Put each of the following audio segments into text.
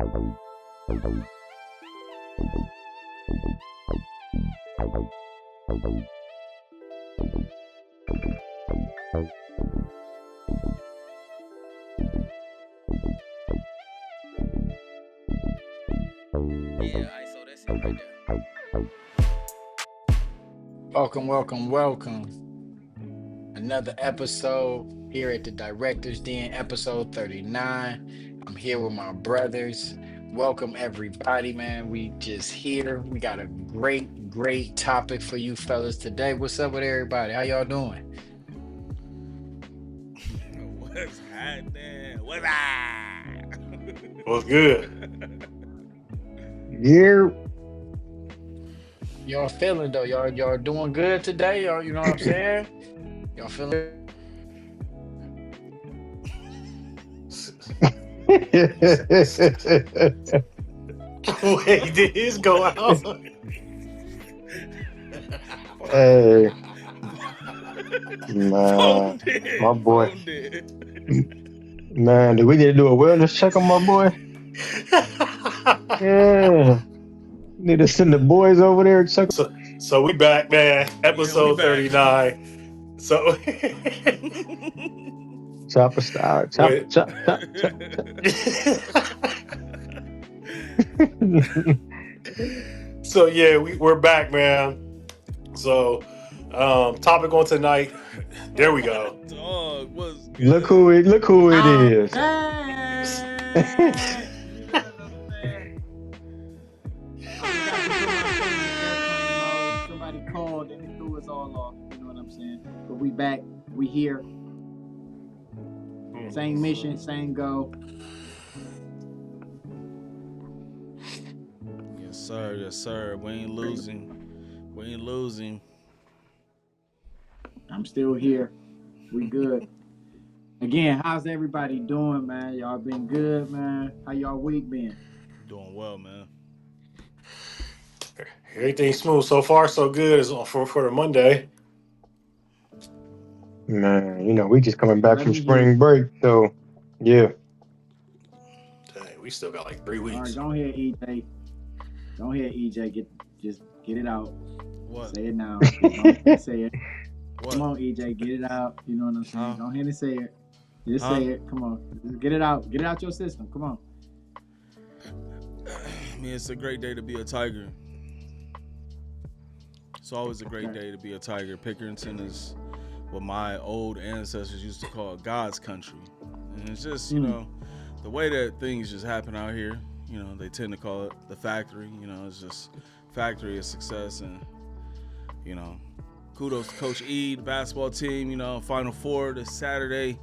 So that's it right there. Welcome. Another episode here at the Director's Den, episode 39. I'm here with my brothers. Welcome, everybody, man. We just here. We got a great topic for you fellas today. What's up with everybody? How y'all doing? What's happening? What's up? What's good? Yeah. Y'all feeling though? Y'all doing good today? Y'all, you know what I'm saying? Y'all feeling? Wait, did his go out? Hey, man, my boy. Man, do we need to do a wellness check on my boy? Yeah. Need to send the boys over there and check. So we back, man. Episode 39. So Chopper style. Chop. So yeah, we're back, man. So topic on tonight. There we go. Dog, Look who it is. Somebody called and it threw us all off. You know what I'm saying? But we back. We here. Same mission, same goal. Yes, sir. We ain't losing. I'm still here. We good. Again, how's everybody doing, man? Y'all been good, man? How y'all week been? Doing well, man. Everything smooth so far, so good. Is for the Monday. Man, you know, we just coming back from spring break, so yeah. Dang, we still got like 3 weeks. All right, go ahead, EJ. Go ahead, EJ. Just get it out. What? Say it now. Say it. What? Come on, EJ. Get it out. You know what I'm saying? Go ahead and say it. Just say it. Come on. Just get it out. Get it out your system. Come on. I mean, it's a great day to be a Tiger. It's always a great day to be a Tiger. Pickerington is what my old ancestors used to call God's country. And it's just, you know, the way that things just happen out here, you know, they tend to call it the factory. You know, it's just factory of success. And, you know, kudos to Coach E, the basketball team, you know, Final Four this Saturday.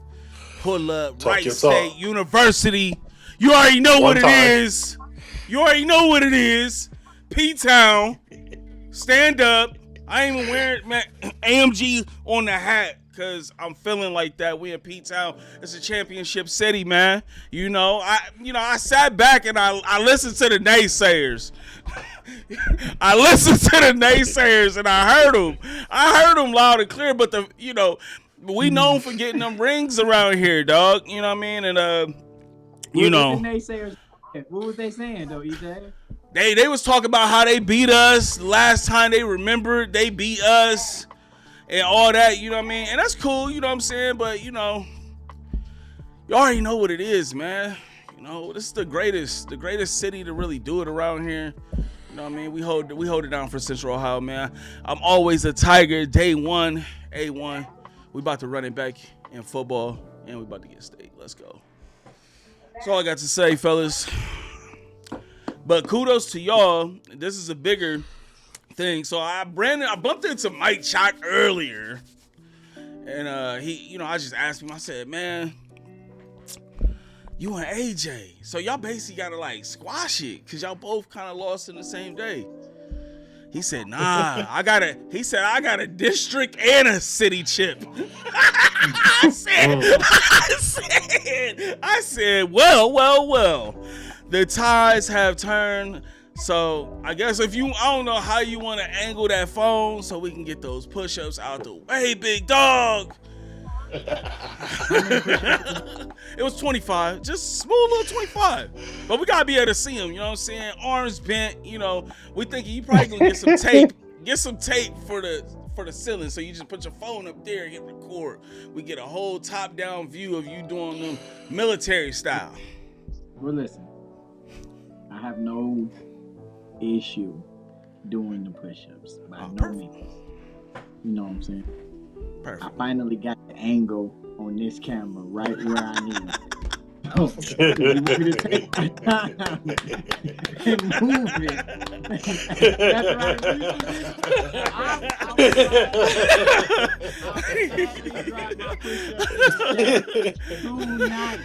Pull up, Wright State University. You already know what it is. You already know what it is. P-Town. Stand up. I ain't even wearing AMG on the hat because I'm feeling like that. We in P-Town. It's a championship city, man. You know, I sat back and I listened to the naysayers. I listened to the naysayers and I heard them. I heard them loud and clear. But we known for getting them rings around here, dog. You know what I mean? And you know, the naysayers, what was they saying though, EJ? They was talking about how they beat us last time they remembered they beat us and all that, you know what I mean? And that's cool, you know what I'm saying? But, you know, you already know what it is, man. You know, this is the greatest city to really do it around here. You know what I mean? We hold it down for Central Ohio, man. I'm always a Tiger, day one, A1. We about to run it back in football, and we about to get state. Let's go. That's all I got to say, fellas. But kudos to y'all. This is a bigger thing. So I bumped into Mike Chac earlier. And he, you know, I just asked him, I said, man, you and AJ. So y'all basically gotta like squash it because y'all both kind of lost in the same day. He said, nah, I got a district and a city chip. I said, well. The tides have turned. So I guess I don't know how you want to angle that phone so we can get those push-ups out the way, big dog. How many push-ups? It was 25, just smooth little 25. But we gotta be able to see him. You know what I'm saying? Arms bent. You know, we thinking you probably gonna get some tape. Get some tape for the ceiling, so you just put your phone up there and hit record. We get a whole top-down view of you doing them military style. Well, listen, I have no issue doing the push-ups by no means. You know what I'm saying? Perfect. I finally got the angle on this camera right where I need it. So, if you want me to take my time and move it, that's right. Tonight.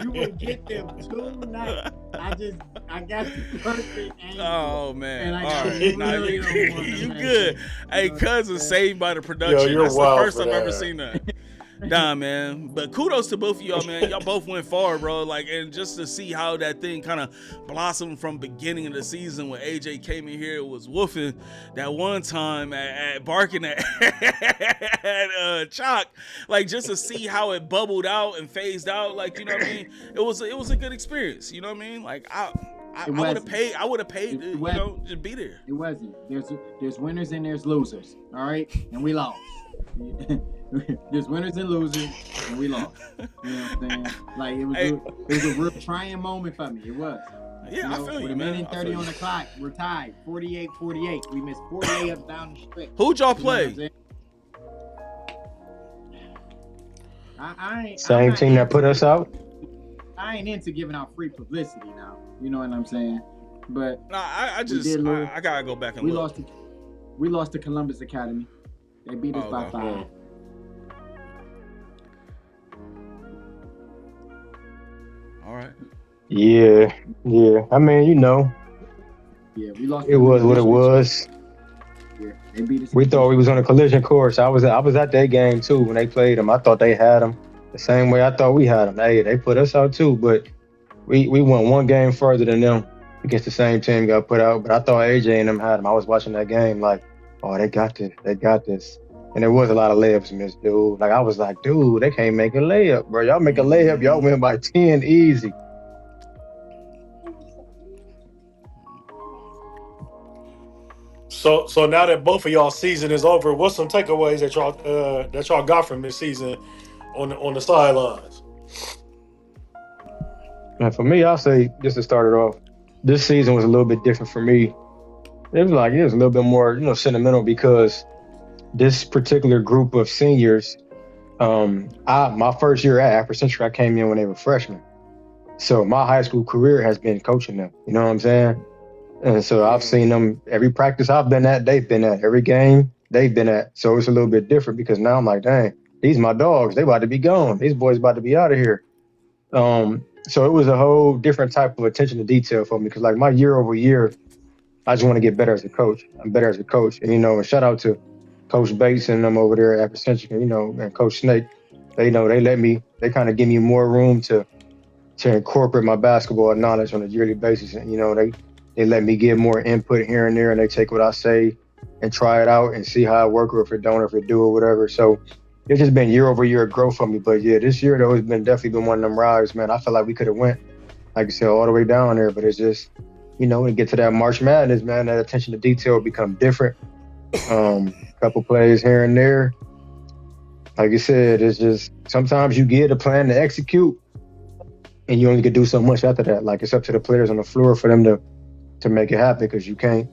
You will get them tonight. I got the perfect angle. Oh man! And All right, nah, you good? Hey, cousin, saved by the production. Yo, you're That's the wild first for I've that. ever seen that. Nah, man. But kudos to both of y'all, man. Y'all both went far, bro. Like, and just to see how that thing kind of blossomed from beginning of the season when AJ came in here, it was woofing that one time at barking at Chac. Like, just to see how it bubbled out and phased out. Like, you know what I mean? It was a good experience. You know what I mean? Like, I would have paid. I would have paid to, you know, just be there. It wasn't. There's winners and there's losers. All right, and we lost. There's winners and losers, and we lost. You know what I'm saying? Like it was a real trying moment for me. It was. Yeah, I feel you, with man. With a minute 30 on the clock, we're tied. 48-48. We missed 4 layups down the stretch. Who'd y'all play? Same team that put us out. I ain't into giving out free publicity now. You know what I'm saying? But nah, I gotta go back and look. We lost to Columbus Academy. They beat us by 5. All right. Yeah. I mean, you know. Yeah, we lost. It was what it was. Yeah, they beat us. We thought we was on a collision course. I was at that game too when they played them. I thought they had them the same way I thought we had them. Hey, they put us out too, but we went one game further than them against the same team got put out. But I thought AJ and them had them. I was watching that game like, oh, they got this. And there was a lot of layups missed, dude. Like I was like, dude, they can't make a layup, bro. Y'all make a layup, y'all win by 10 easy. So now that both of y'all season is over, what's some takeaways that y'all got from this season on the sidelines? And for me, I'll say just to start it off, this season was a little bit different for me. It was a little bit more, sentimental because this particular group of seniors, my first year at Afro Century, I came in when they were freshmen. So my high school career has been coaching them. You know what I'm saying? And so I've seen them every practice I've been at, they've been at. Every game they've been at. So it's a little bit different because now I'm like, dang, these my dogs. They about to be gone. These boys about to be out of here. So it was a whole different type of attention to detail for me because like my year over year, I just want to get better as a coach. I'm better as a coach. And, and shout out to Coach Bates and them over there at Afro Century, and Coach Snake. They kind of give me more room to incorporate my basketball knowledge on a yearly basis. And, they let me give more input here and there, and they take what I say and try it out and see how it works or if it don't, or if it do or whatever. So it's just been year over year growth for me. But yeah, this year though, it's definitely been one of them rides, man. I feel like we could have went, like you said, all the way down there, but it's just, when you get to that March Madness, man, that attention to detail become different. Couple plays here and there. Like you said, it's just sometimes you get a plan to execute and you only can do so much after that. Like it's up to the players on the floor for them to make it happen because you can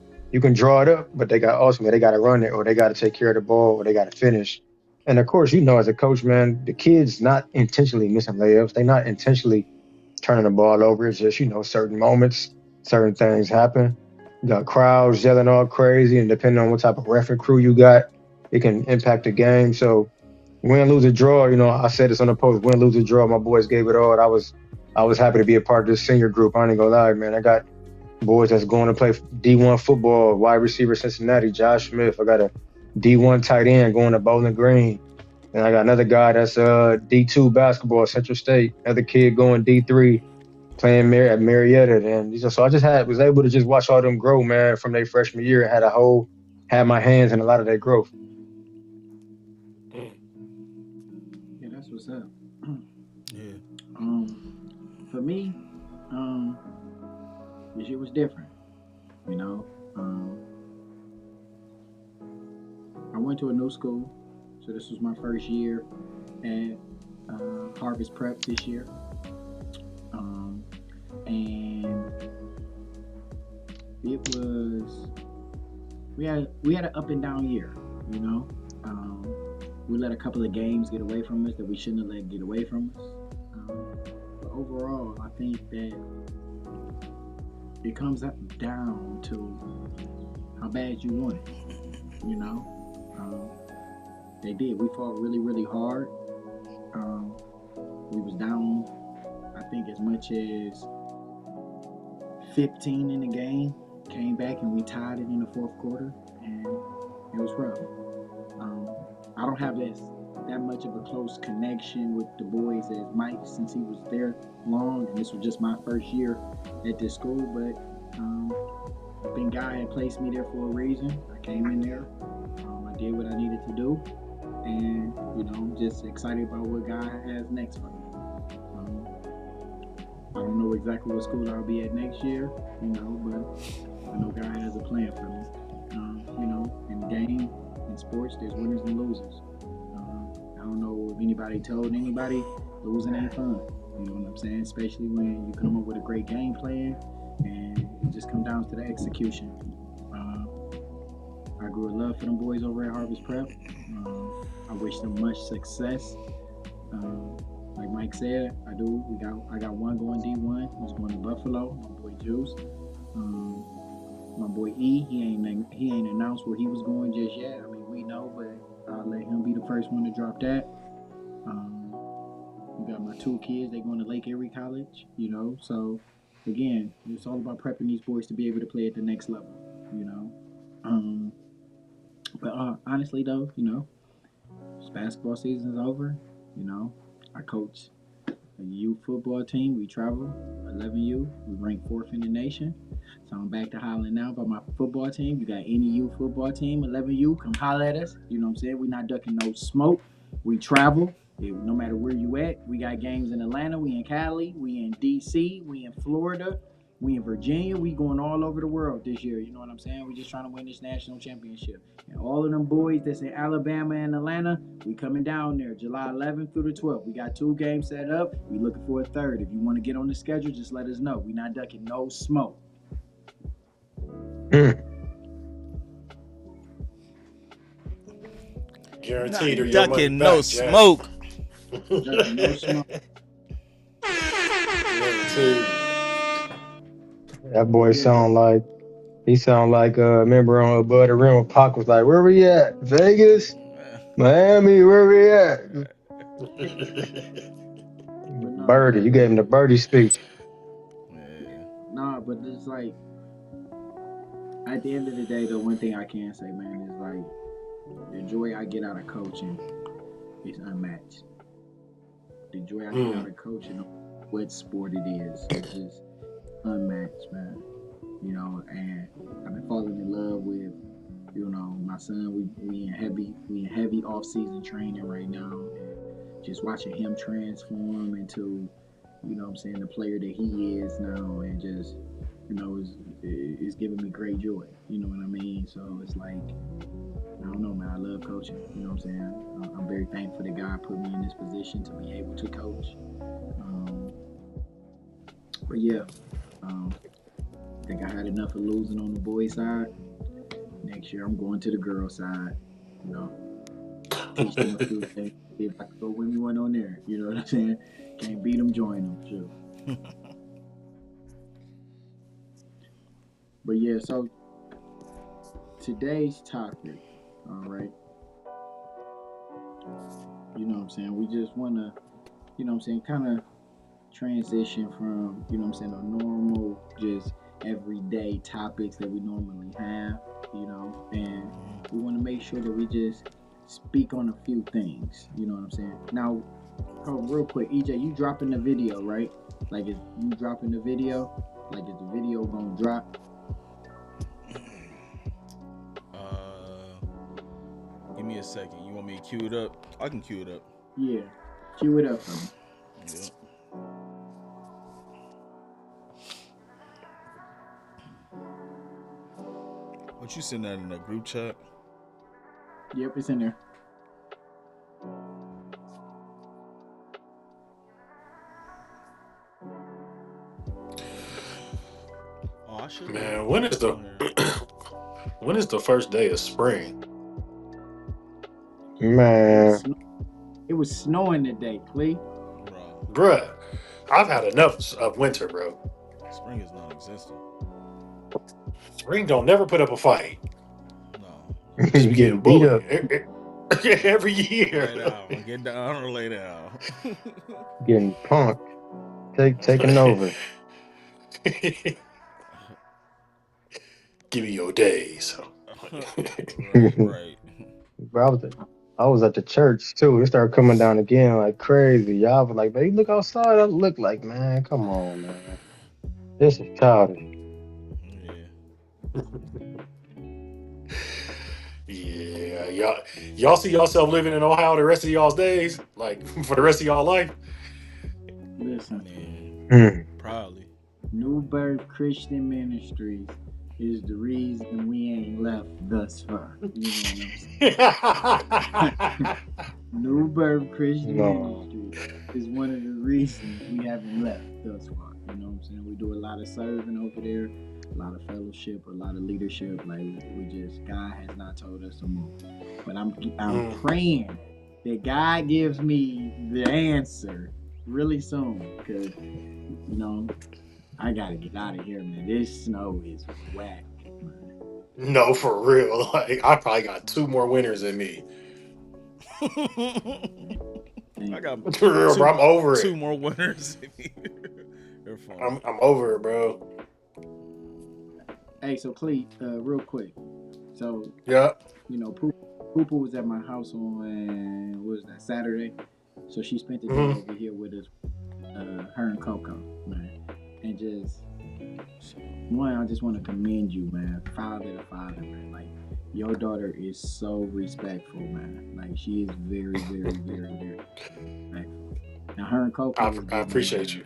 draw it up, but they got to run it or they got to take care of the ball or they got to finish. And of course, as a coach, man, the kids not intentionally missing layups. They not intentionally turning the ball over. It's just, certain moments, certain things happen. You got crowds yelling all crazy, and depending on what type of ref and crew you got, it can impact the game. So win, lose, or draw, I said this on the post, win, lose, or draw, my boys gave it all. I was happy to be a part of this senior group. I ain't gonna lie, man. I got boys that's going to play D1 football, wide receiver Cincinnati, Josh Smith. I got a D1 tight end going to Bowling Green. And I got another guy that's D2 basketball, Central State. Another kid going D3, playing at Marietta. And so I was able to just watch all them grow, man, from their freshman year and had my hands in a lot of their growth. for me, this year was different. You know, I went to a new school, so this was my first year at Harvest Prep this year, and it was we had an up and down year. You know, we let a couple of games get away from us that we shouldn't have let get away from us. But overall, I think that it comes down to how bad you want it. You know, they did. We fought really, really hard. We was down, I think, as much as 15 in the game. Came back and we tied it in the fourth quarter, and it was rough. I don't have that much of a close connection with the boys as Mike, since he was there long, and this was just my first year at this school. But I think God had placed me there for a reason. I came in there, I did what I needed to do, and I'm just excited about what God has next for me. I don't know exactly what school I'll be at next year, but I know God has a plan for me. In the game, in sports, there's winners and losers. I don't know if anybody told anybody losing ain't fun. You know what I'm saying? Especially when you come up with a great game plan and it just comes down to the execution. I grew a love for them boys over at Harvest Prep. I wish them much success. Like Mike said, I do. I got one going D1. Who's going to Buffalo. My boy Juice. My boy E. He ain't announced where he was going just yet. I mean, we know, but I'll let him be the first one to drop that. We got my two kids. They going to Lake Erie College. So again, it's all about prepping these boys to be able to play at the next level. But honestly, though, this basketball season is over. I coach a youth football team. We travel 11U. We rank 4th in the nation. So I'm back to hollering now about my football team. You got any youth football team, 11U, come holler at us. You know what I'm saying? We're not ducking no smoke. We travel. No matter where you at. We got games in Atlanta. We in Cali. We in D.C. We in Florida. We in Virginia. We going all over the world this year. You know what I'm saying? We just trying to win this national championship. And all of them boys that's in Alabama and Atlanta, we coming down there July 11th through the 12th. We got 2 games set up. We looking for a third. If you want to get on the schedule, just let us know. We not ducking no smoke. Guaranteed, or your money ducking back, no Jack. smoke. Ducking no smoke. Guaranteed. That boy sound like remember on Above the Rim when Pac was like, where we at? Vegas? Miami, where we at? Birdie, you gave him the birdie speech. Nah, but it's like, at the end of the day, the one thing I can say, man, is like, the joy I get out of coaching is unmatched. The joy I get out of coaching, what sport it is just unmatched, man. And I've been falling in love with, my son. We in heavy off-season training right now, and just watching him transform into, the player that he is now, and just, is giving me great joy. You know what I mean? So it's like, I don't know, man. I love coaching. You know what I'm saying? I'm very thankful that God put me in this position to be able to coach. But yeah, I think I had enough of losing on the boys' side. Next year, I'm going to the girls' side. Teach them a few things. See if I can go win me one on there. You know what I'm saying? Can't beat them, join them. Sure. But yeah, so today's topic, all right. You know what I'm saying? We just want to, kind of transition from, a normal, just everyday topics that we normally have, and we want to make sure that we just speak on a few things. You know what I'm saying? Now, real quick, EJ, you dropping the video, right? Like, is you dropping the video? Like, is the video gonna drop? Give me a second. You want me to cue it up? I can cue it up. Yeah, cue it up for me. Yeah. What you send that in a group chat? Yep, it's in there. Oh, I should. Man, when is the when is the first day of spring? Man, It was snowing today, Cleo. Bro, Bruh, I've had enough of winter, bro. spring is non-existent. Spring don't never put up a fight. No. Just you be getting getting beat bullied up, every Lay year. down. Get down or lay down. getting punked, taking over. Give me your days. Right. Bro, I was at the church too. It started coming down again like crazy. Y'all was like, baby, look outside. I look like, man, come on, man. This is childish. Yeah. Yeah, y'all see yourself living in Ohio the rest of y'all's days, like for the rest of y'all life. Listen, Man, probably. New Birth Christian Ministries is the reason we ain't left thus far. You know what I'm saying? New Birth Christian No. Ministry is one of the reasons we haven't left thus far. You know what I'm saying? We do a lot of serving over there, a lot of fellowship, a lot of leadership. Like we just, God has not told us to move. But I'm praying that God gives me the answer really soon, because you know I gotta get out of here, man. This snow is whack, man. No, for real. Like I probably got 2 more winters in me. I got For real, bro. I'm over two it. more winners. They're fun. I'm over it, bro. Hey, so Clee, real quick. So, Yeah. you know, Poopa was at my house on, what was that, Saturday? So she spent the day over here with us, her and Coco, man. And just, one, I just want to commend you, man. Father to father, man. Like, your daughter is so respectful, man. Like, she is very, very, very, very respectful. Now, her and Coco was I getting appreciate you.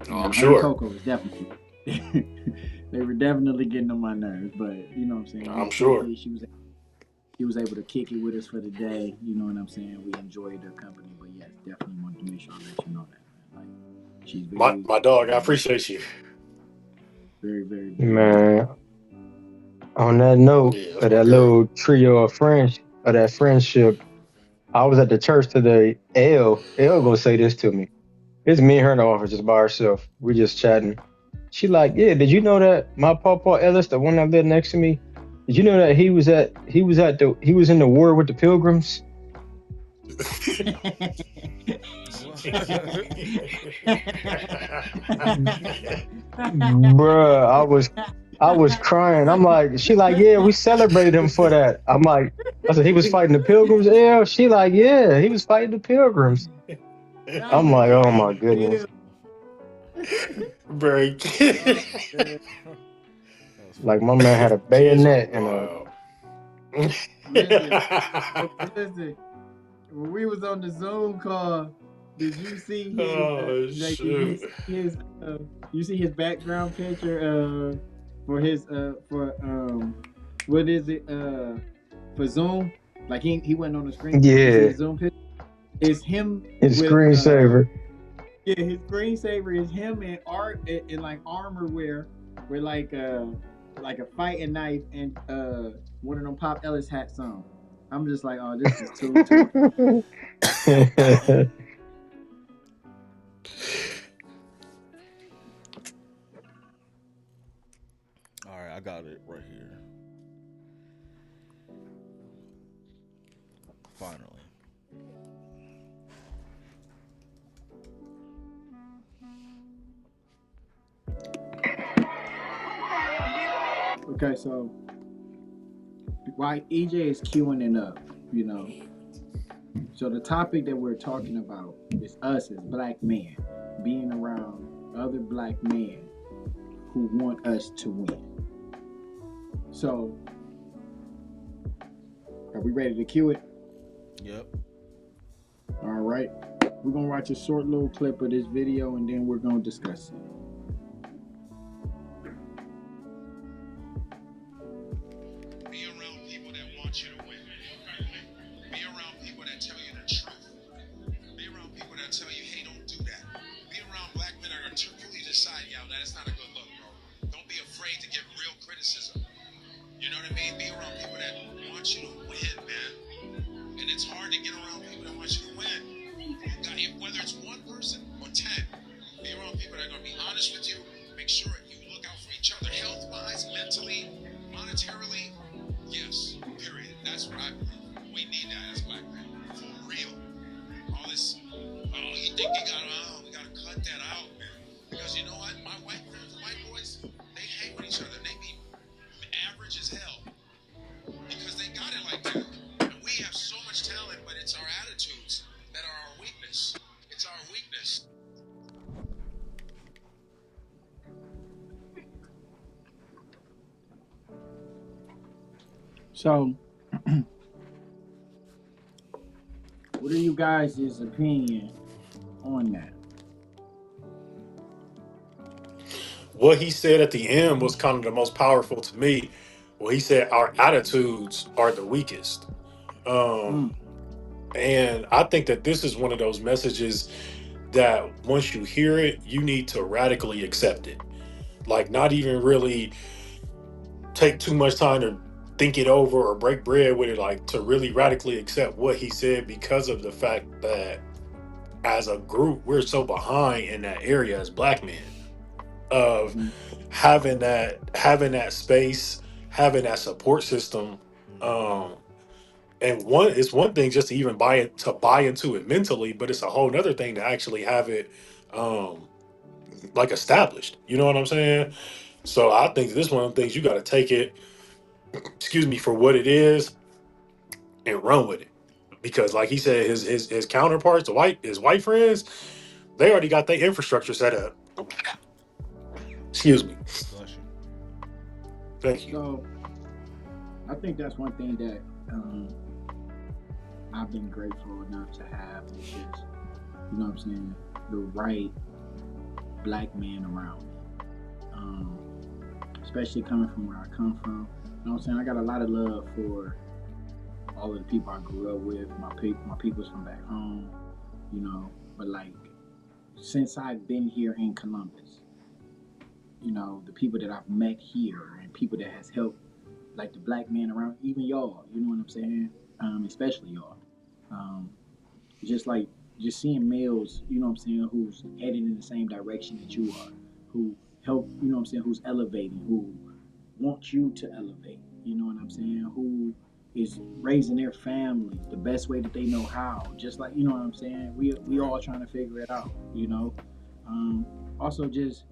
Now, I'm her and sure. Coco was definitely, they were definitely getting on my nerves, but you know what I'm saying? I'm sure. She was able to kick it with us for the day. You know what I'm saying? We enjoyed her company, but yes, definitely wanted to make sure I let you know that, man. Like, she's very, My dog, I appreciate you. very, very, very. Man, on that note Yeah, that's of my that girl. little trio of friends, of that friendship, I was at the church today. L gonna say this to me. It's me and her in the office just by herself. We just chatting. She like, yeah, did you know that my Papa Ellis, the one that lived next to me, did you know that he was in the war with the Pilgrims? Bruh, I was crying. I'm like, she like, yeah, we celebrated him for that. I said, he was fighting the Pilgrims, L. She like, yeah, he was fighting the Pilgrims. I'm like, oh my goodness. Very Like my man had a kids are bayonet and a wild. Listen, when we was on the Zoom call, did you see his, Oh like, did you shoot. see his, you see his background picture, for his, what is it, for Zoom? Like he went on the screen. You see yeah, his Zoom picture? It's him his with, screensaver. yeah, his screensaver is him in art in like armor wear with like a fighting knife and one of them Pop Ellis hats on. I'm just like, oh, this is too. All right, I got it right here. Finally. Okay, so while EJ is queuing it up, you know, so the topic that we're talking about is us as black men being around other black men who want us to win. So, are we ready to cue it? Yep. All right. We're going to watch a short little clip of this video and then we're going to discuss it. man, it's not a good look, bro. Don't be afraid to give real criticism. You know what I mean? Be around people that want you to win, man. And it's hard to get around people that want you to win. Whether it's one person or 10, be around people that are going to be honest with you. Make sure you look out for each other, health-wise, mentally, monetarily. Yes, period. That's what I believe. We need that as black men. For real. All this, oh, you think we got to cut that out, man. Because you know what? My white friends, white boys, they hang with each other. They be average as hell. Because they got it like that. And we have so much talent, but it's our attitudes that are our weakness. It's our weakness. So, what are you guys' opinion on that? What he said at the end was kind of the most powerful to me. Well, he said our attitudes are the weakest. Mm, And I think that this is one of those messages that once you hear it, you need to radically accept it. Like, not even really take too much time to think it over or break bread with it, like to really radically accept what he said, because of the fact that as a group, we're so behind in that area as black men of mm, having that space, having that support system. Um, and it's one thing just to even buy into it mentally, but it's a whole nother thing to actually have it um like established. You know what I'm saying? So I think this is one of the things you got to take it, excuse me, for what it is and run with it. Because like he said, his counterparts, his white friends, they already got their infrastructure set up. Excuse me. Bless you. Thank you. so, I think that's one thing that I've been grateful enough to have is just, you know what I'm saying, the right black man around me. Um, Especially coming from where I come from. You know what I'm saying? I got a lot of love for all of the people I grew up with, my peoples from back home, you know. But like since I've been here in Columbus, you know, the people that I've met here and people that has helped, like the black men around, even y'all, you know what I'm saying? Especially y'all. Um, just like just seeing males, you know what I'm saying, who's heading in the same direction that you are, who help, you know what I'm saying, who's elevating, who want you to elevate, you know what I'm saying, who is raising their families the best way that they know how, just like, you know what I'm saying, we Right. all trying to figure it out, you know. um, Also just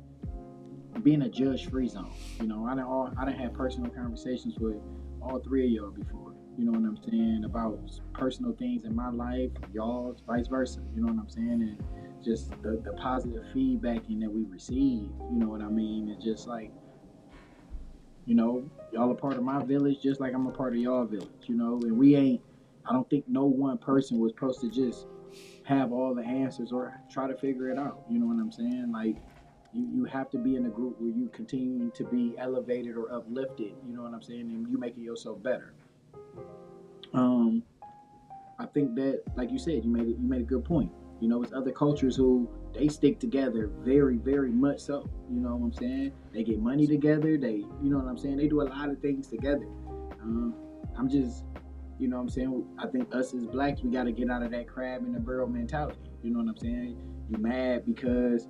being a judge free zone, you know. I done had personal conversations with all three of y'all before, you know what I'm saying, about personal things in my life, y'all's vice versa, you know what I'm saying, and just the positive feedback that we receive, you know what I mean, it's just like, you know, y'all are part of my village just like I'm a part of y'all village, you know, and we ain't, I don't think no one person was supposed to just have all the answers or try to figure it out. You know what I'm saying? Like you have to be in a group where you continue to be elevated or uplifted, you know what I'm saying, and you making yourself better. Um, I think that, like you said, you made a good point. You know, it's other cultures who they stick together very, very much so. You know what I'm saying? They get money together. They, you know what I'm saying? They do a lot of things together. Um, I'm just, you know what I'm saying? I think us as blacks, we got to get out of that crab in the barrel mentality. You know what I'm saying? You mad because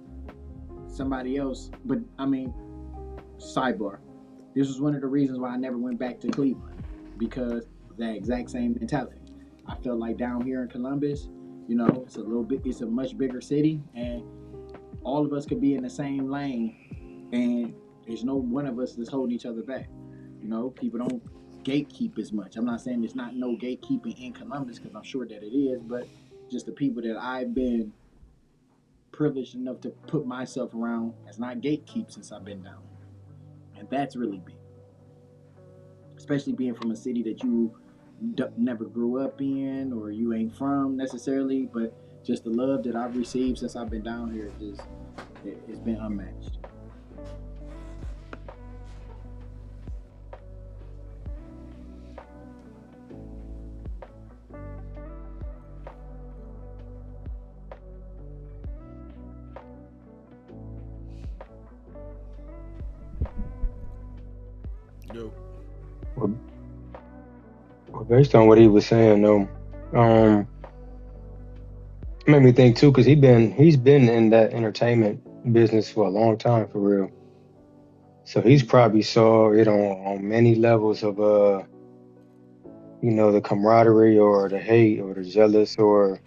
somebody else, but I mean, sidebar. This was one of the reasons why I never went back to Cleveland because of that exact same mentality. I felt like down here in Columbus, you know, it's a much bigger city, and all of us could be in the same lane, and there's no one of us that's holding each other back. You know, people don't gatekeep as much. I'm not saying there's not no gatekeeping in Columbus because I'm sure that it is, but just the people that I've been privileged enough to put myself around has not gatekeep since I've been down here, and that's really big, especially being from a city that you never grew up in or you ain't from necessarily, but just the love that I've received since I've been down here, it's been unmatched. Yo. Well, based on what he was saying though, it made me think too, because he's been in that entertainment business for a long time for real. So he's probably saw it on many levels of the camaraderie or the hate or the jealous or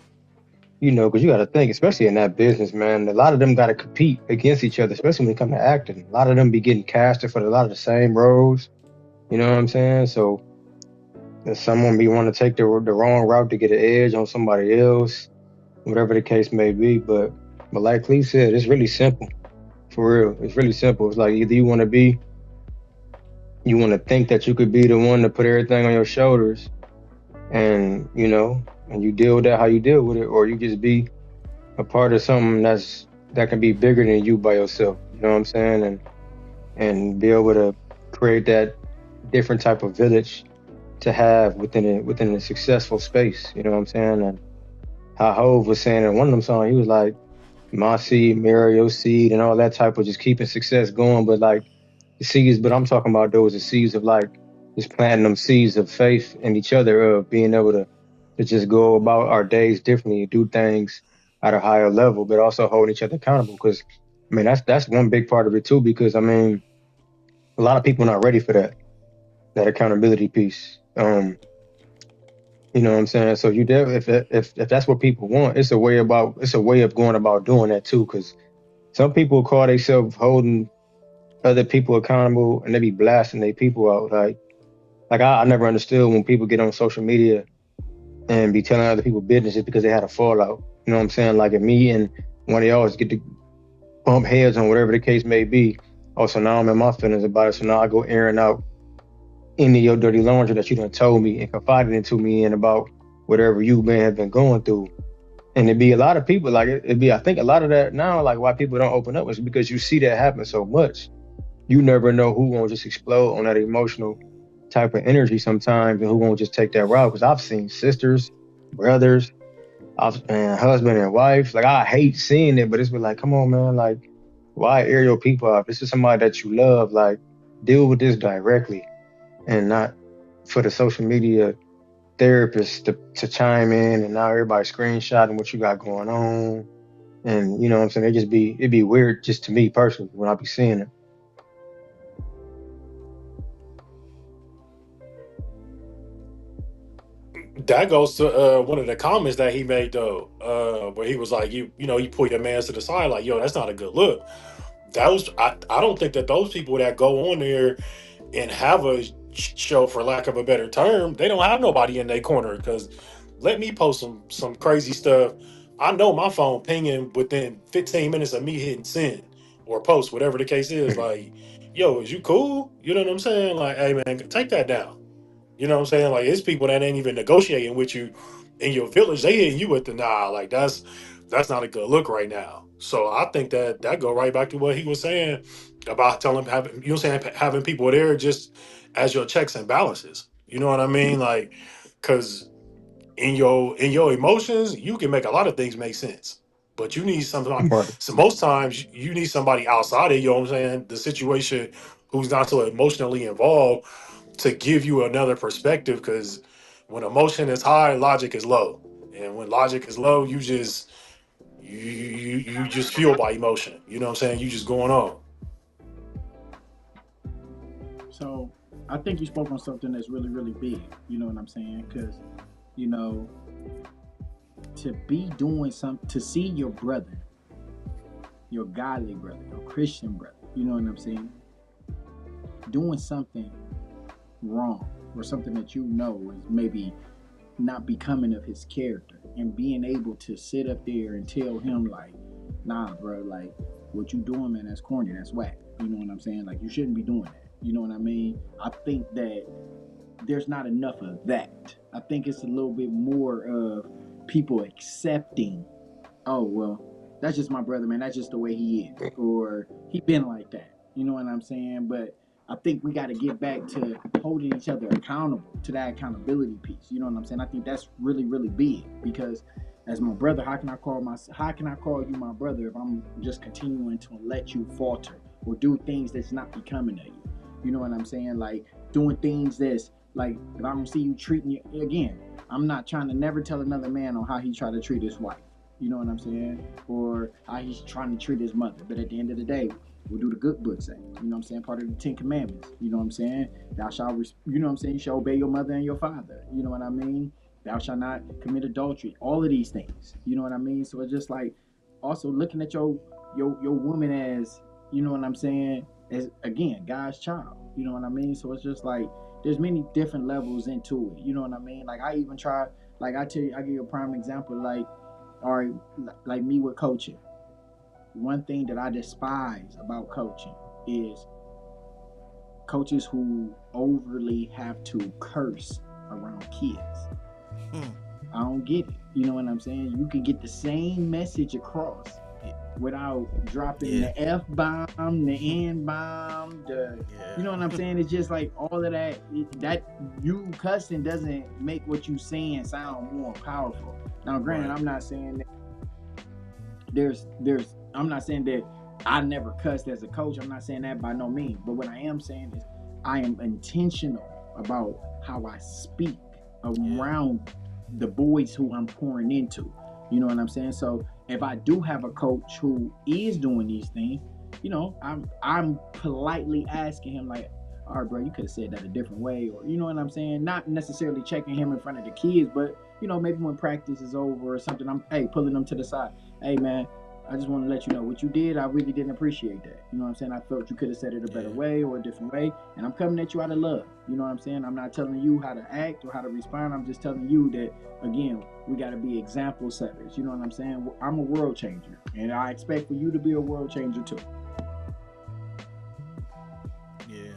because you got to think, especially in that business, man, a lot of them got to compete against each other, especially when it comes to acting. A lot of them be getting casted for a lot of the same roles. You know what I'm saying? So if someone be want to take the wrong route to get an edge on somebody else, whatever the case may be. But like Cleve said, it's really simple for real. It's really simple. It's like either you want to think that you could be the one to put everything on your shoulders, and you deal with that how you deal with it, or you just be a part of something that can be bigger than you by yourself. You know what I'm saying? And be able to create that different type of village to have within a successful space. You know what I'm saying? And how Hove was saying in one of them songs, he was like, "My seed, marry your seed," and all that type of just keeping success going. But like the seeds, but I'm talking about those the seeds of like just planting them seeds of faith in each other, of being able to just go about our days differently, do things at a higher level, but also holding each other accountable. Because I mean that's one big part of it too. Because I mean a lot of people not ready for that accountability piece. You know what I'm saying? So if that's what people want, it's a way of going about doing that too. Because some people call themselves holding other people accountable and they be blasting their people out. Like I never understood when people get on social media and be telling other people business just because they had a fallout. You know what I'm saying? Like if me and one of y'all get to bump heads on whatever the case may be. Also now I'm in my feelings about it. So now I go airing out any of your dirty laundry that you done told me and confided into me and about whatever you may have been going through. And it'd be a lot of people like it'd be I think a lot of that now like why people don't open up is because you see that happen so much. You never know who won't just explode on that emotional type of energy sometimes and who won't just take that route. Because I've seen sisters, brothers, and husband and wife. Like I hate seeing it, but it's been like, come on, man, like why air your people out? This is somebody that you love. Like deal with this directly and not for the social media therapist to chime in and now everybody screenshotting what you got going on. And you know what I'm saying? It'd be weird just to me personally when I be seeing it. That goes to one of the comments that he made though, where he was like, you pull your man to the side, like, yo, that's not a good look. I don't think that those people that go on there and have a show, for lack of a better term, they don't have nobody in their corner. Because let me post some crazy stuff. I know my phone pinging within 15 minutes of me hitting send or post, whatever the case is. Like, yo, is you cool? You know what I'm saying? Like, hey man, take that down. You know what I'm saying? Like it's people that ain't even negotiating with you in your village. They hitting you with the nah. Like that's not a good look right now. So I think that go right back to what he was saying about telling having saying having people there just as your checks and balances. You know what I mean? Like because in your emotions you can make a lot of things make sense. But you need somebody. Right. So most times you need somebody outside of you know what I'm saying the situation who's not so emotionally involved to give you another perspective because when emotion is high, logic is low. And when logic is low, you just fuel by emotion. You know what I'm saying? You just going on. So I think you spoke on something that's really, really big. You know what I'm saying? Because, you know, to be doing something, to see your brother, your godly brother, your Christian brother, you know what I'm saying, doing something wrong or something that you know is maybe not becoming of his character, and being able to sit up there and tell him like, nah, bro, like what you doing, man, that's corny, that's whack. You know what I'm saying? Like you shouldn't be doing that. You know what I mean? I think that there's not enough of that. I think it's a little bit more of people accepting, oh well, that's just my brother, man. That's just the way he is, or he been like that. You know what I'm saying? But I think we got to get back to holding each other accountable to that accountability piece. You know what I'm saying? I think that's really, really big because as my brother, how can I call you my brother if I'm just continuing to let you falter or do things that's not becoming of you? You know what I'm saying? Like doing things that's like, if I don't see you treating you again, I'm not trying to never tell another man on how he try to treat his wife. You know what I'm saying? Or how he's trying to treat his mother. But at the end of the day, we'll do the good book say. You know what I'm saying? Part of the 10 Commandments. You know what I'm saying? Thou shalt, you know what I'm saying? You shall obey your mother and your father. You know what I mean? Thou shalt not commit adultery. All of these things. You know what I mean? So it's just like, also looking at your woman as, you know what I'm saying, as, again, God's child. You know what I mean? So it's just like, there's many different levels into it. You know what I mean? Like, I even try, like, I tell you, I give you a prime example, like, all right, like me with coaching. One thing that I despise about coaching is coaches who overly have to curse around kids. I don't get it. You know what I'm saying? You can get the same message across without dropping the F-bomb, the N-bomb, you know what I'm saying? It's just like all of that, that you cussing doesn't make what you saying sound more powerful. Now, granted, I'm not saying that I'm not saying that I never cussed as a coach. I'm not saying that by no means. But what I am saying is I am intentional about how I speak around the boys who I'm pouring into. You know what I'm saying? So if I do have a coach who is doing these things, you know, I'm politely asking him, like, all right, bro, you could have said that a different way, or, you know what I'm saying? Not necessarily checking him in front of the kids, but, you know, maybe when practice is over or something, I'm pulling them to the side. Hey, man, I just want to let you know what you did. I really didn't appreciate that. You know what I'm saying? I felt you could have said it a better way or a different way. And I'm coming at you out of love. You know what I'm saying? I'm not telling you how to act or how to respond. I'm just telling you that, again, we got to be example setters. You know what I'm saying? I'm a world changer. And I expect for you to be a world changer too. Yeah.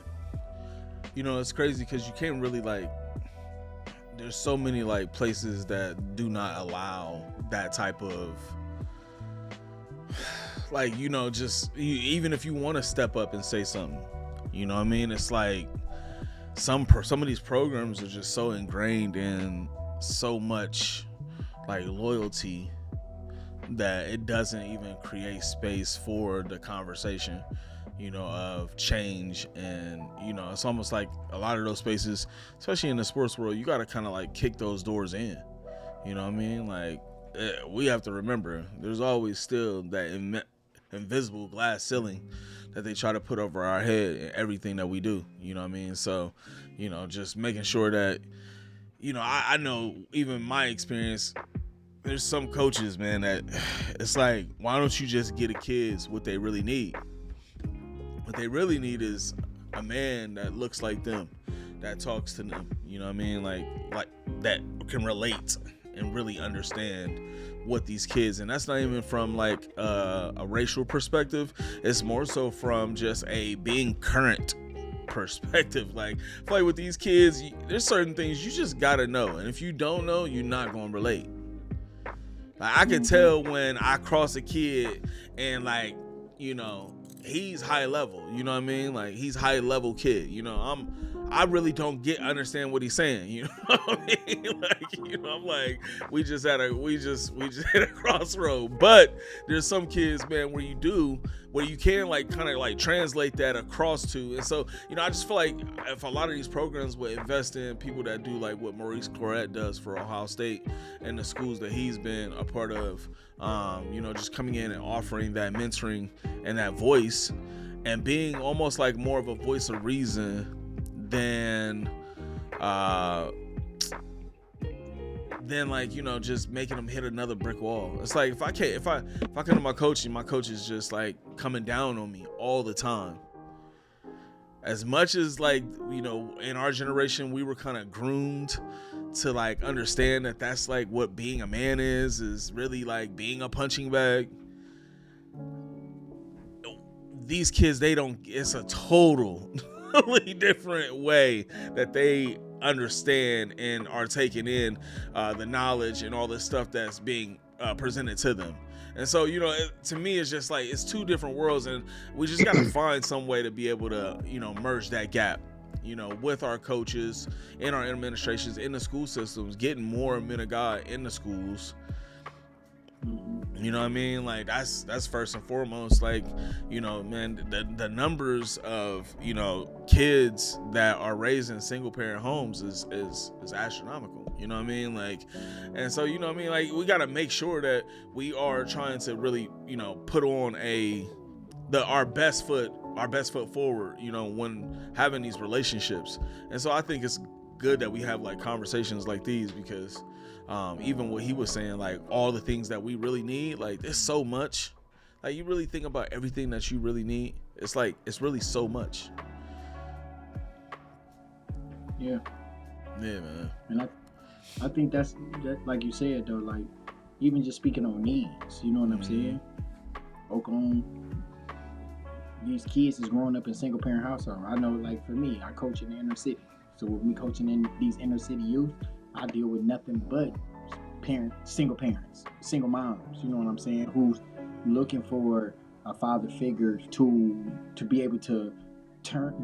You know, it's crazy because you can't really, like, there's so many, like, places that do not allow that type of, like, you know, just even if you want to step up and say something, you know what I mean? It's like some of these programs are just so ingrained in so much, like, loyalty that it doesn't even create space for the conversation, you know, of change. And, you know, it's almost like a lot of those spaces, especially in the sports world, you got to kind of like kick those doors in, you know what I mean? Like, we have to remember there's always still that invisible glass ceiling that they try to put over our head in everything that we do, you know what I mean? So, you know, just making sure that, you know, I know even my experience, there's some coaches, man, that it's like, why don't you just get the kids what they really need? What they really need is a man that looks like them, that talks to them, you know what I mean? Like that can relate and really understand what these kids, and that's not even from like a racial perspective. It's more so from just a being current perspective. Like, I feel like with these kids, there's certain things you just gotta know, and if you don't know, you're not gonna relate. Like, I can tell when I cross a kid and, like, you know, he's high level, you know what I mean? Like, he's high level kid, you know, I really don't understand what he's saying, you know what I mean? Like, you know, I'm like, we just hit a crossroad. But there's some kids, man, where you can, like, kind of like translate that across to. And so, you know, I just feel like if a lot of these programs would invest in people that do like what Maurice Clarett does for Ohio State and the schools that he's been a part of, you know, just coming in and offering that mentoring and that voice and being almost like more of a voice of reason than like, you know, just making them hit another brick wall. It's like, if I come to my coach is just like coming down on me all the time. As much as, like, you know, in our generation, we were kind of groomed to like understand that that's like what being a man is really like being a punching bag. These kids, it's a totally different way that they understand and are taking in the knowledge and all this stuff that's being presented to them. And so, you know, to me, it's just like, it's two different worlds, and we just got to find some way to be able to, you know, merge that gap, you know, with our coaches, in our administrations, in the school systems, getting more men of God in the schools, Mhm. You know what I mean? Like that's first and foremost. Like, man, the numbers of kids that are raised in single parent homes is astronomical. You know what I mean? Like, and so you know what I mean? Like, we got to make sure that we are trying to really put on our best foot forward. When having these relationships, and so I think it's good that we have like conversations like these because even what he was saying, like all the things that we really need, like there's so much. Like you really think about everything that you really need. It's like it's really so much. Yeah, Yeah, man. and I think that's that. Like you said though, like even just speaking on needs, you know what I'm Mm-hmm. saying? Oakland, these kids is growing up in single parent household. I know, like for me, I coach in the inner city. So with me coaching in these inner city youth, I deal with nothing but single parents, single moms. You know what I'm saying? Who's looking for a father figure to be able to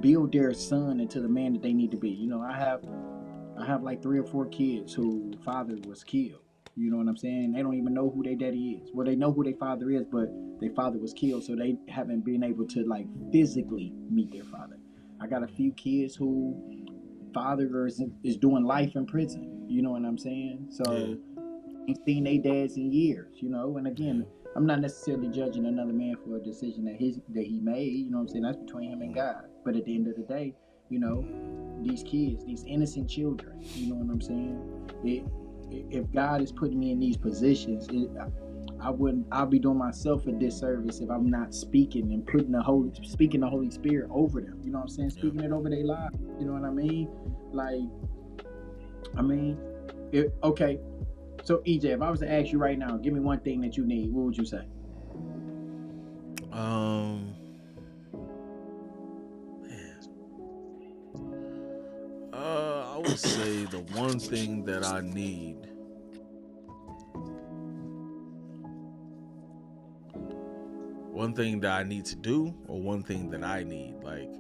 build their son into the man that they need to be. You know, I have like 3 or 4 kids who father was killed. You know what I'm saying? They don't even know who their daddy is. Well, they know who their father is, but their father was killed, so they haven't been able to like physically meet their father. I got a few kids who father is doing life in prison. You know what I'm saying? Yeah. So ain't seen their dads in years. You know, and Yeah. again, I'm not necessarily judging another man for a decision that he made. You know what I'm saying? That's between him and God. But at the end of the day, you know, these kids, these innocent children. You know what I'm saying? If God is putting me in these positions, I wouldn't. I'll be doing myself a disservice if I'm not speaking and speaking the Holy Spirit over them. You know what I'm saying? Yeah. Speaking it over their lives. You know what I mean? Like, I mean, okay. So EJ, if I was to ask you right now, give me one thing that you need, what would you say? Um. I would say the one thing that I need. One thing that I need to do, or one thing that I need, like,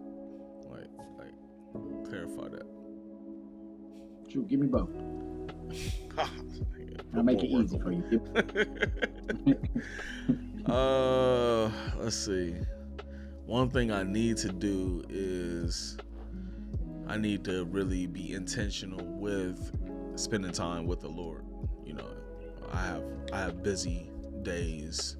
clarify that. Shoot, give me both. I'll Put make more it work easy on for you. it. Let's see. One thing I need to do is I need to really be intentional with spending time with the Lord. You know, I have I have busy days.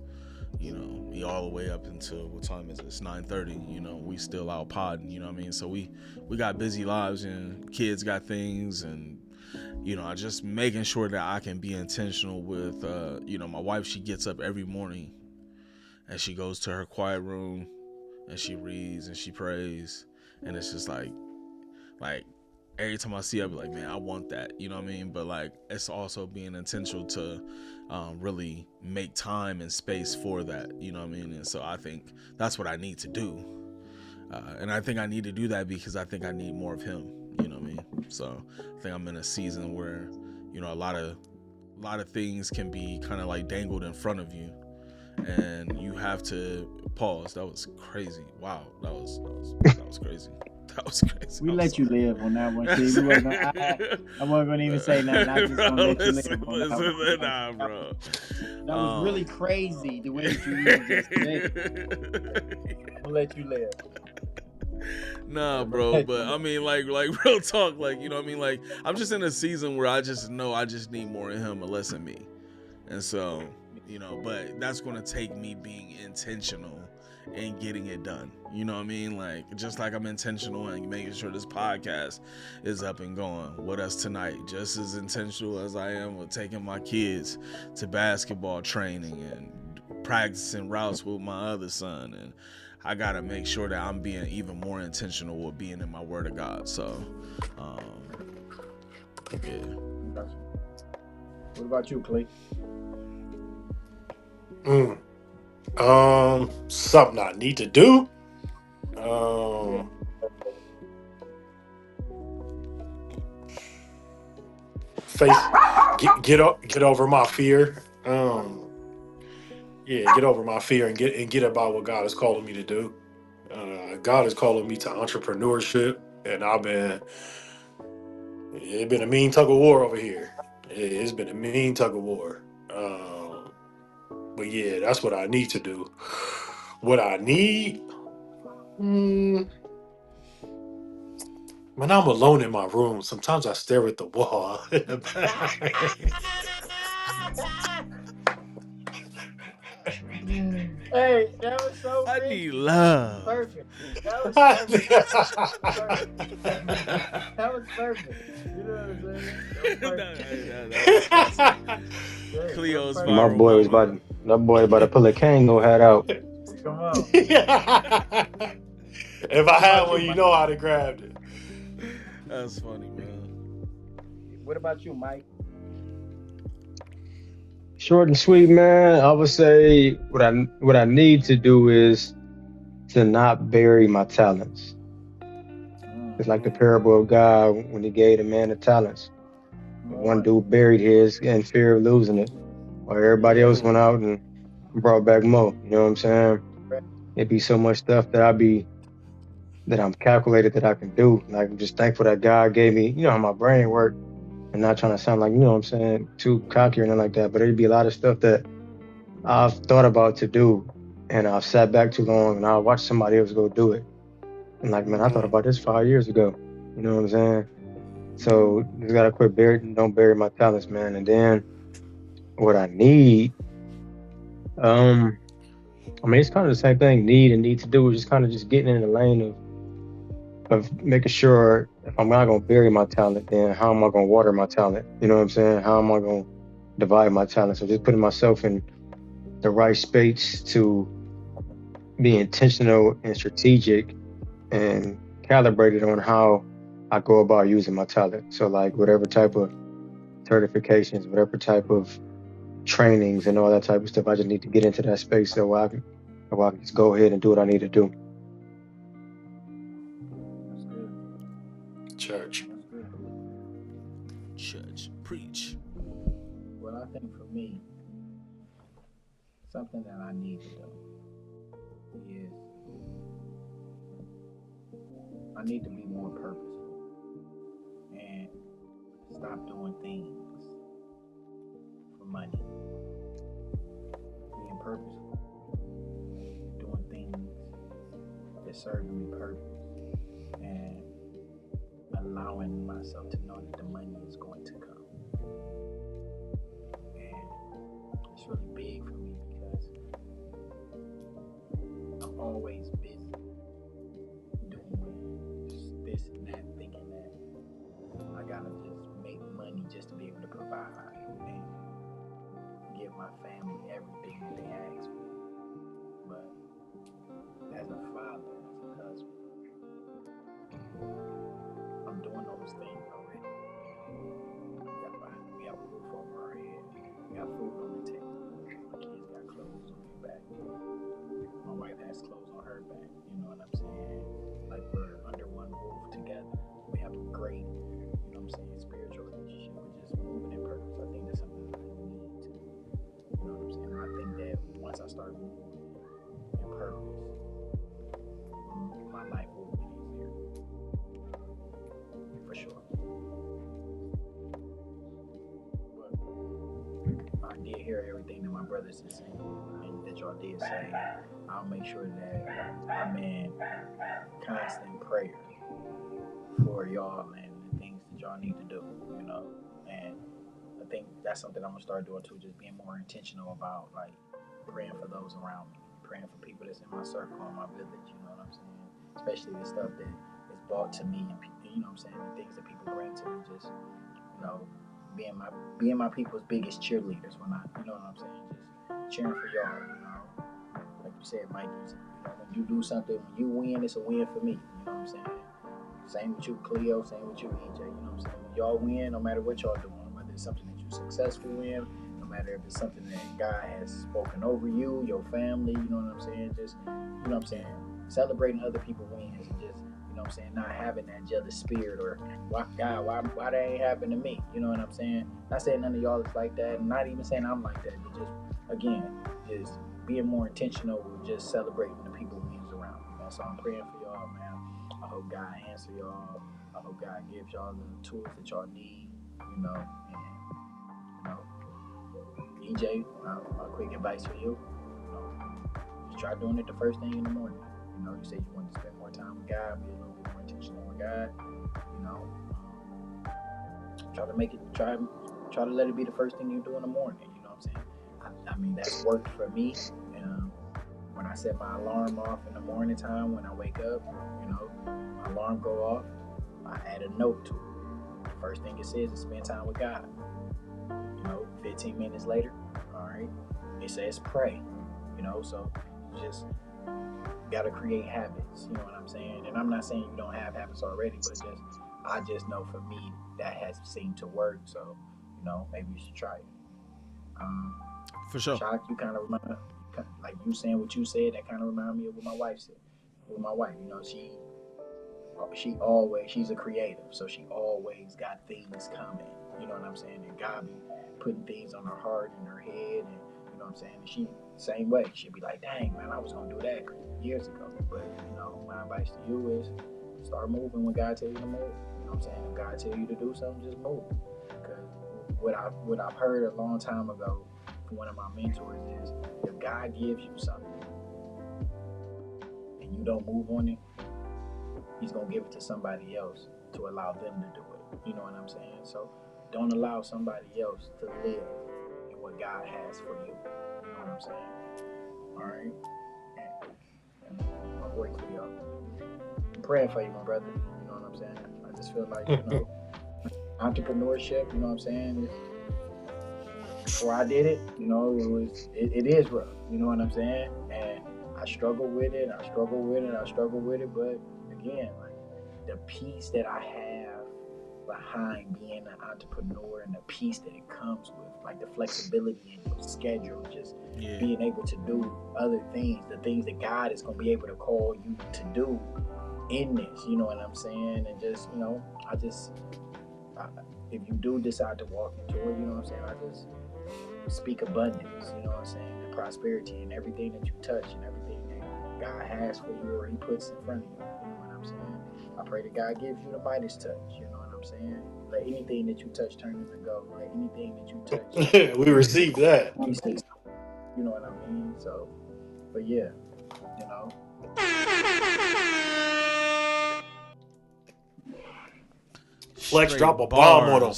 All the way up until what time is it? It's 9:30. We still out podding. You know what I mean? So we got busy lives and kids got things and I just making sure that I can be intentional with my wife. She gets up every morning and she goes to her quiet room and she reads and she prays and it's just like every time I see her, I be like, man, I want that. You know what I mean? But like, it's also being intentional to really make time and space for that. You know what I mean? And so I think that's what I need to do. And I think I need to do that because I think I need more of him. You know what I mean? So I think I'm in a season where, a lot of things can be kind of like dangled in front of you, and you have to pause. That was crazy. Wow, that was crazy. That was crazy. We I'm let you sorry. live on that one. See, we wasn't gonna, I wasn't gonna even say nothing. I just Bro, gonna let you listen, live on that one. listen, nah, bro. That was really crazy the way that you even just said it. I'm gonna let you live. Nah, I'm gonna bro, let but you I live. mean, like real talk, like you know what I mean. Like I'm just in a season where I just know I just need more of him and less of me, and so but that's gonna take me being intentional and getting it done. You know what I mean? Like just like I'm intentional and making sure this podcast is up and going. What else tonight? Just as intentional as I am with taking my kids to basketball training and practicing routes with my other son and I gotta make sure that I'm being even more intentional with being in my word of God. So, yeah. Gotcha. What about you, Clay? Mm. Something I need to do. Um, face get over my fear. Yeah, get over my fear and get about what God is calling me to do. God is calling me to entrepreneurship, and it's been a mean tug of war over here. It's been a mean tug of war. But yeah, that's what I need to do. What I need, when I'm alone in my room, sometimes I stare at the wall in the back. Hey, that was so I rich. need That was love. perfect. That was perfect. That was perfect. That was perfect. You know what I'm saying? That was perfect. That was classic. Yeah, that was Cleo's perfect. My viral boy was moment. about that boy about to pull a Kango hat out. Come on. If I What had about you, one, you Mike? know I'd have grabbed it. That's funny, man. What about you, Mike? Short and sweet, man. I would say what I need to do is to not bury my talents. It's like the parable of God when he gave the man the talents. Come One on. dude buried his in fear of losing it, while everybody else Mm. went out and brought back more. You know what I'm saying? Right. It'd be so much stuff that I'm calculated that I can do. Like I'm just thankful that God gave me, you know how my brain works, and not trying to sound like, you know what I'm saying, too cocky or nothing like that. But it'd be a lot of stuff that I've thought about to do, and I've sat back too long and I'll watch somebody else go do it. And like, man, I thought Mm. about this 5 years ago. You know what I'm saying? So just gotta quit don't bury my talents, man. And then what I need, um, I mean, it's kind of the same thing. Need to do is just kind of just getting in the lane of making sure if I'm not gonna bury my talent, then how am I gonna water my talent? You know what I'm saying? How am I gonna divide my talent? So just putting myself in the right space to be intentional and strategic and calibrated on how I go about using my talent. So like whatever type of certifications, whatever type of trainings and all that type of stuff, I just need to get into that space so I can just go ahead and do what I need to do. That's good. Church. That's good. Church, preach. Well, I think for me, something that I need to do is I need to be more purposeful and stop doing things for money. Being purposeful, doing things that serve me purpose, and allowing myself to know that the money is going to come. And it's really big for me because I'm always busy doing this and that, thinking that I gotta just make money just to be able to provide and give my family everything that they ask for. But as a father, as a husband, I'm doing those things already. We have a roof over our head. We got food on the table. My kids got clothes on their back. My wife has clothes on her back. You know what I'm saying? Like we're under one roof together. We have a great, you know what I'm saying, spiritual relationship. We're just moving in purpose. I think that's something that I need to, you know what I'm saying? And I think that once I start moving in purpose, my life will get easier. For sure. But I did hear everything that my brothers is saying and that y'all did say. I'll make sure that I'm in constant prayer for y'all and the things that y'all need to do, you know. And I think that's something I'm gonna start doing too, just being more intentional about like praying for those around me, praying for people that's in my circle, in my village, you know what I'm saying? Especially the stuff that is brought to me and people, you know what I'm saying, the things that people bring to me, just, you know, being my people's biggest cheerleaders when I, you know what I'm saying, just cheering for y'all, you know. Like you said, Mike, when you do something, when you win, it's a win for me. You know what I'm saying? Same with you, Cleo. Same with you, EJ. You know what I'm saying? When y'all win, no matter what y'all doing, whether it's something that you're successful in, no matter if it's something that God has spoken over you, your family, you know what I'm saying? Just, you know what I'm saying? Celebrating other people's wins and just, you know what I'm saying? Not having that jealous spirit or, God, why that ain't happened to me? You know what I'm saying? Not saying none of y'all is like that, and not even saying I'm like that, but just, again, just being more intentional with just celebrating the people wins around me, man. So I'm praying for y'all, man. I hope God answer y'all. I hope God gives y'all the tools that y'all need, you know, and you know, EJ, a quick advice for you. Just try doing it the first thing in the morning. You said you want to spend more time with God, be a little bit more intentional with God. Try to make it. Try to let it be the first thing you do in the morning. You know what I'm saying? I mean, that's worked for me. When I set my alarm off in the morning time, when I wake up, my alarm go off, I add a note to it. The first thing it says is spend time with God. 15 minutes later, all right, it says pray. So you just gotta create habits. You know what I'm saying? And I'm not saying you don't have habits already, but I just know for me that has seemed to work. So maybe you should try it. For sure. Shock, you kind of remind, like you saying what you said, that kind of remind me of what my wife said. With my wife, she's a creative, so she always got things coming. You know what I'm saying? And God be putting things on her heart and her head, and you know what I'm saying? And she same way. She'd be like, dang man, I was gonna do that years ago. But my advice to you is start moving when God tells you to move. You know what I'm saying? If God tells you to do something, just move. Because what I've heard a long time ago from one of my mentors is, if God gives you something and you don't move on it, He's gonna give it to somebody else to allow them to do it. You know what I'm saying? So don't allow somebody else to live in what God has for you. You know what I'm saying? All right. And my boy Cleo, I'm praying for you, my brother. You know what I'm saying? I just feel like entrepreneurship. You know what I'm saying? Before I did it, it is rough. You know what I'm saying? And I struggle with it. But again, like the peace that I have behind being an entrepreneur and the peace that it comes with, like the flexibility in your schedule, just being able to do other things, the things that God is going to be able to call you to do in this. You know what I'm saying? And just, if you do decide to walk into it, you know what I'm saying? I just speak abundance, you know what I'm saying, and prosperity and everything that you touch and everything that God has for you or He puts in front of you. You know what I'm saying? I pray that God gives you the Midas touch. You know what I'm saying? Let anything that you touch turn into gold. Let anything that you touch. We received that. You know what I mean? So, but yeah, Flex drop a bomb on him.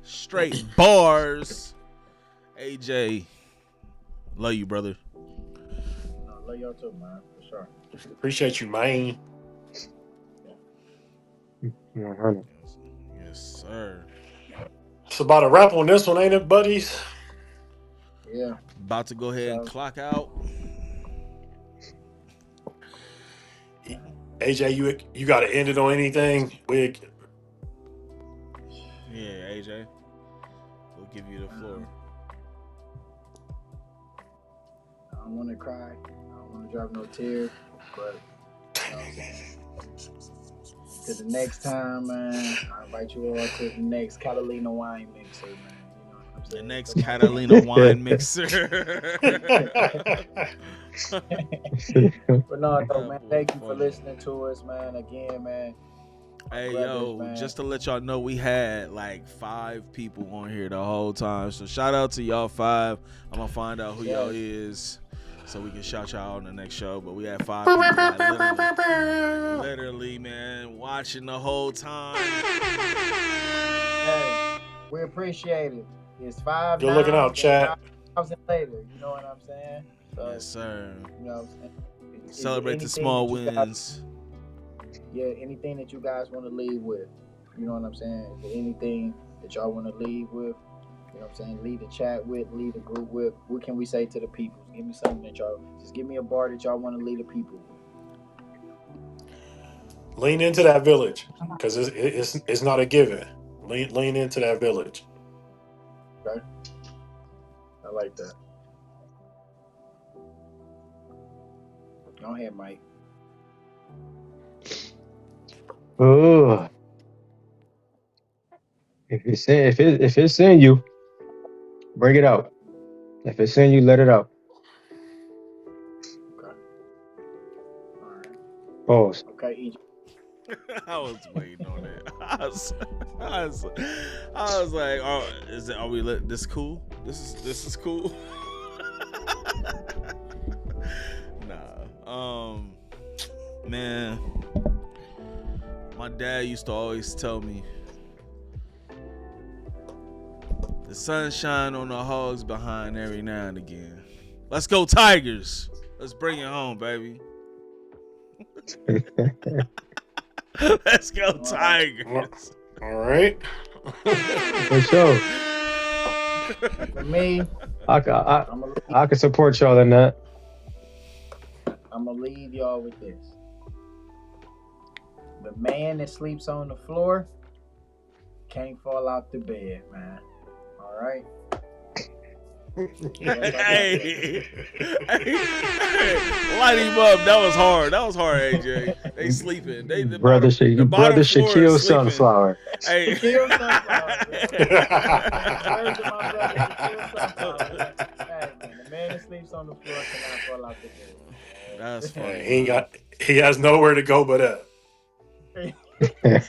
Straight bars. AJ, love you, brother. Love y'all too, man, for sure. Appreciate you, man. Yes, sir. It's about a wrap on this one, ain't it, buddies? Yeah. About to go ahead and clock out. AJ, you got to end it on anything? Yeah, AJ. We'll give you the floor. I don't want to cry. I don't want to drop no tears. But, to the next time, man, I invite you all to the next Catalina wine mixer, man. You know what I'm saying? The next Catalina wine mixer. But no, man, thank you for listening to us, man. Again, man. Hey, brothers, man. Just to let y'all know, we had like 5 people on here the whole time. So shout out to y'all 5. I'm gonna find out who y'all is, so we can shout y'all out on the next show. But we had 5 people, like, literally, man, watching the whole time. Hey, we appreciate it. It's 5. You're looking out, chat. 5,000 later. You know what I'm saying? So, yes, sir. You know what I'm saying? Celebrate the small wins. Anything that you guys want to leave with, you know what I'm saying? Anything that y'all want to leave with, you know what I'm saying? Leave the chat with, leave the group with. What can we say to the people? Give me something that y'all, just give me a bar that y'all want to leave the people with. Lean into that village, because it's not a given. Lean into that village. Okay, I like that. Go ahead, Mike. Oh, if it's in you, bring it out. If it's in you, let it out. Okay. All right. Pause. Okay, EJ. I was waiting on it. I was like, oh, are we this cool? This is cool. Nah. Man, my dad used to always tell me the sun shine on the hogs behind every now and again. Let's go Tigers. Let's bring it home, baby. Let's go Tigers. All right. For sure. For me, I can support y'all in that. I'm gonna leave y'all with this. The man that sleeps on the floor can't fall out the bed, man. All right. Hey, light him up. That was hard. AJ. They sleeping. The brother bottom should floor kill is sleeping. Sunflower. Hey. Kill Sunflower. Words of my brother, kill Sunflower. Hey, man, the man that sleeps on the floor cannot fall out the bed. That's funny. He has nowhere to go but up. Hey, man.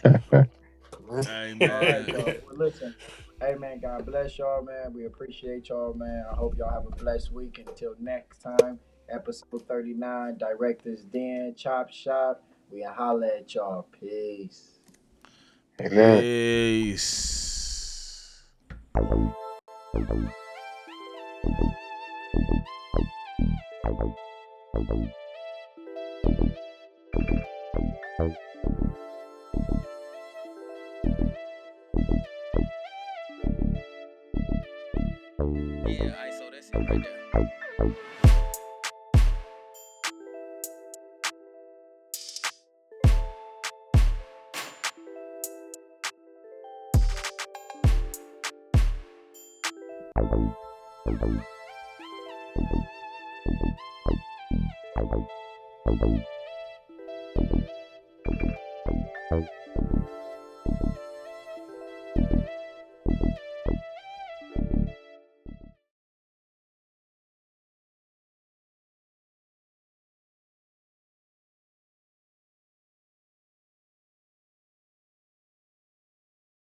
All right, y'all. Well, listen. Hey, man, God bless y'all, man. We appreciate y'all, man. I hope y'all have a blessed week. Until next time, episode 39, Director's Den, Chop Shop. We holla at y'all. Peace. Amen. Peace. Yeah, I saw that shit right there. Thank you.